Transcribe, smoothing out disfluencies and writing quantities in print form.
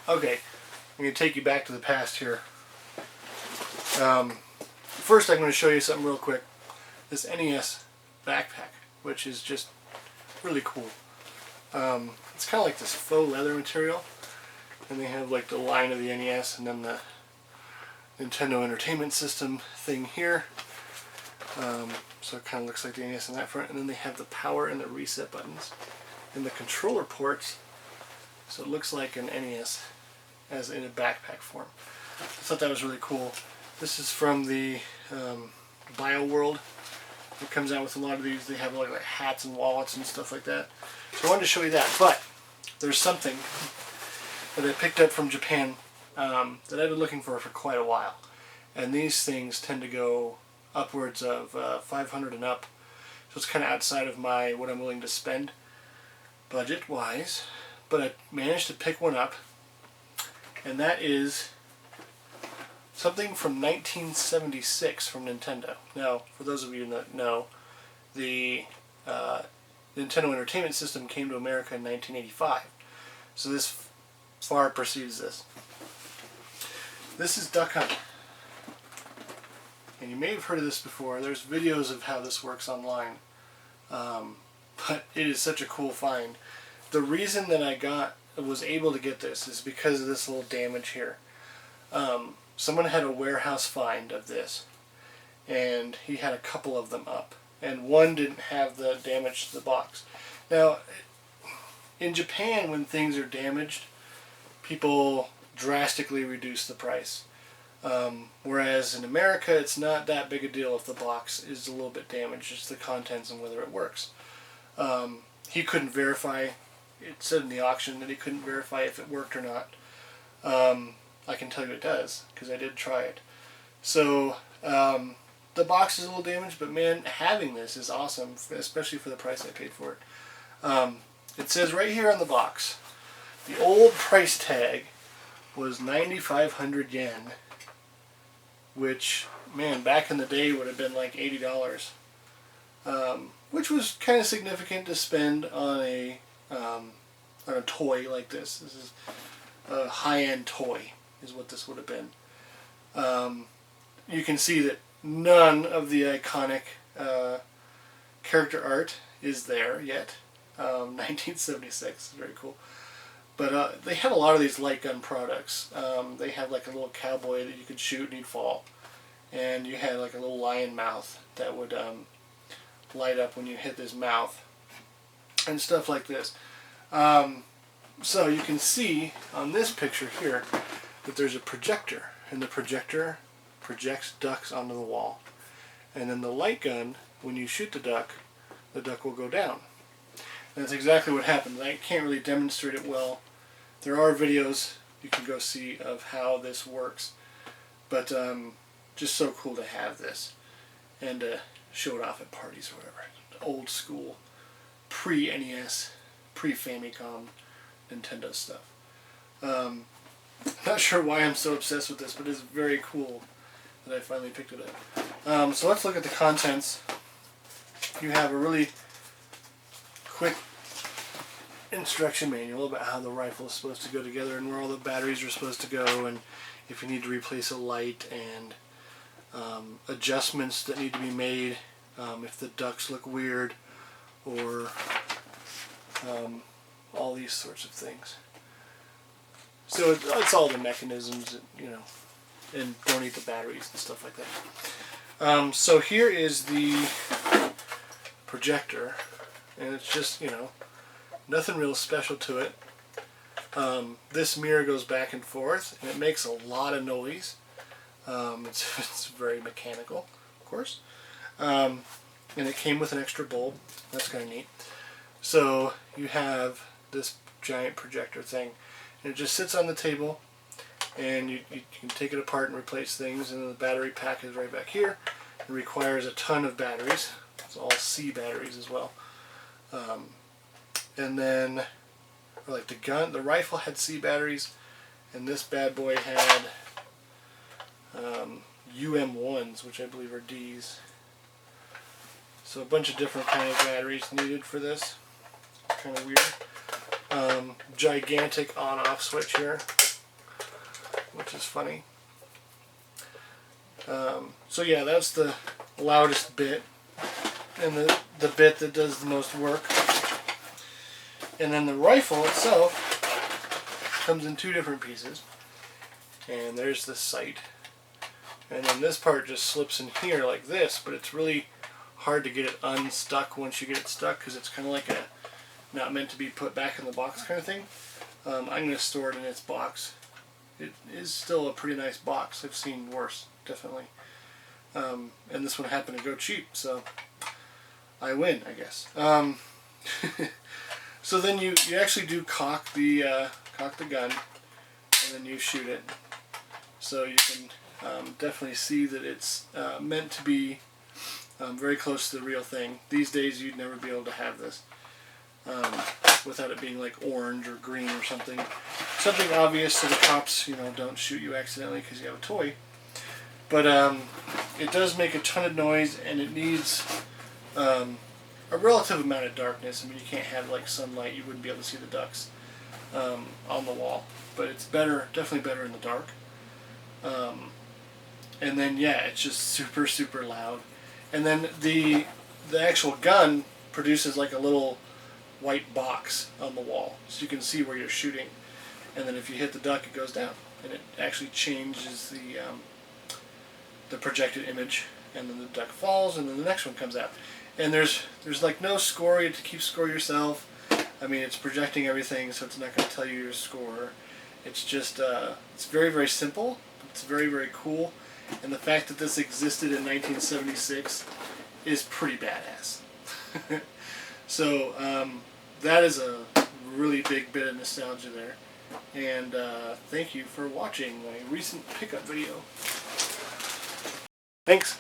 Okay, I'm going to take you back to the past here. First I'm going to show you something real quick. This NES Backpack, which is just really cool. It's kind of like this faux leather material, and they have like the line of the NES and then the Nintendo Entertainment System thing here. So it kind of looks like the NES in that front, and then they have the power and the reset buttons and the controller ports, so it looks like an NES as in a backpack form. I thought that was really cool. This is from the Bio World. It comes out with a lot of these. They have like hats and wallets and stuff like that. So I wanted to show you that, but there's something that I picked up from Japan that I've been looking for quite a while, and these things tend to go upwards of 500 and up, so it's kind of outside of my what I'm willing to spend budget wise, but I managed to pick one up, and that is something from 1976 from Nintendo. Now, for those of you that know, the Nintendo Entertainment System came to America in 1985, so this far precedes this. This is Duck Hunt. And you may have heard of this before. There's videos of how this works online. But it is such a cool find. The reason that I was able to get this is because of this little damage here. Someone had a warehouse find of this, and he had a couple of them up, and one didn't have the damage to the box. Now, in Japan, when things are damaged, people drastically reduce the price. Whereas in America, it's not that big a deal if the box is a little bit damaged. It's the contents and whether it works. He couldn't verify. It said in the auction that he couldn't verify if it worked or not. I can tell you it does, because I did try it. So the box is a little damaged, but man, having this is awesome, especially for the price I paid for it. It says right here on the box, the old price tag was 9,500 yen, which, man, back in the day would have been like $80, which was kind of significant to spend on a toy like this. This is a high-end toy, is what this would have been. You can see that none of the iconic character art is there yet. 1976 is very cool. But they had a lot of these light gun products. They had like a little cowboy that you could shoot and he'd fall. And you had like a little lion mouth that would light up when you hit his mouth. And stuff like this. So you can see on this picture here that there's a projector. And the projector projects ducks onto the wall. And then the light gun, when you shoot the duck will go down. And that's exactly what happened. I can't really demonstrate it well. There are videos you can go see of how this works, but just so cool to have this and show it off at parties or whatever. Old school, pre-NES, pre-Famicom Nintendo stuff. Not sure why I'm so obsessed with this, but it's very cool that I finally picked it up. So let's look at the contents. You have a really quick instruction manual about how the rifle is supposed to go together and where all the batteries are supposed to go, and if you need to replace a light, and adjustments that need to be made if the ducks look weird, or all these sorts of things. So it's all the mechanisms, you know, and don't eat the batteries and stuff like that. So here is the projector, and it's just, you know, nothing real special to it. This mirror goes back and forth, and it makes a lot of noise. It's very mechanical, of course. And it came with an extra bulb. That's kind of neat. So you have this giant projector thing, and it just sits on the table, and you can take it apart and replace things, and the battery pack is right back here. It requires a ton of batteries. It's all C batteries as well. And then, like the rifle had C batteries, and this bad boy had UM1s, which I believe are Ds. So a bunch of different kind of batteries needed for this. Kind of weird. Gigantic on-off switch here. which is funny. So yeah, that's the loudest bit, and the bit that does the most work. And then the rifle itself comes in two different pieces. And there's the sight. And then this part just slips in here like this, but it's really hard to get it unstuck once you get it stuck, because it's kind of like a not meant to be put back in the box kind of thing. I'm going to store it in its box. It is still a pretty nice box. I've seen worse, definitely. And this one happened to go cheap, so I win, I guess. So then you actually do cock the gun, and then you shoot it. So you can definitely see that it's meant to be very close to the real thing. These days you'd never be able to have this without it being like orange or green or something. Something obvious so the cops, you know, don't shoot you accidentally because you have a toy. But it does make a ton of noise, and it needs a relative amount of darkness. I mean, you can't have like sunlight. You wouldn't be able to see the ducks on the wall. But it's better, definitely better in the dark. And then yeah, it's just super, super loud. And then the actual gun produces like a little white box on the wall, so you can see where you're shooting. And then if you hit the duck, it goes down, and it actually changes the projected image. And then the duck falls, and then the next one comes out. And there's like no score. You have to keep score yourself. I mean, it's projecting everything, so it's not going to tell you your score. It's just it's very, very simple. It's very, very cool. And the fact that this existed in 1976 is pretty badass. So that is a really big bit of nostalgia there. And thank you for watching my recent pickup video. Thanks.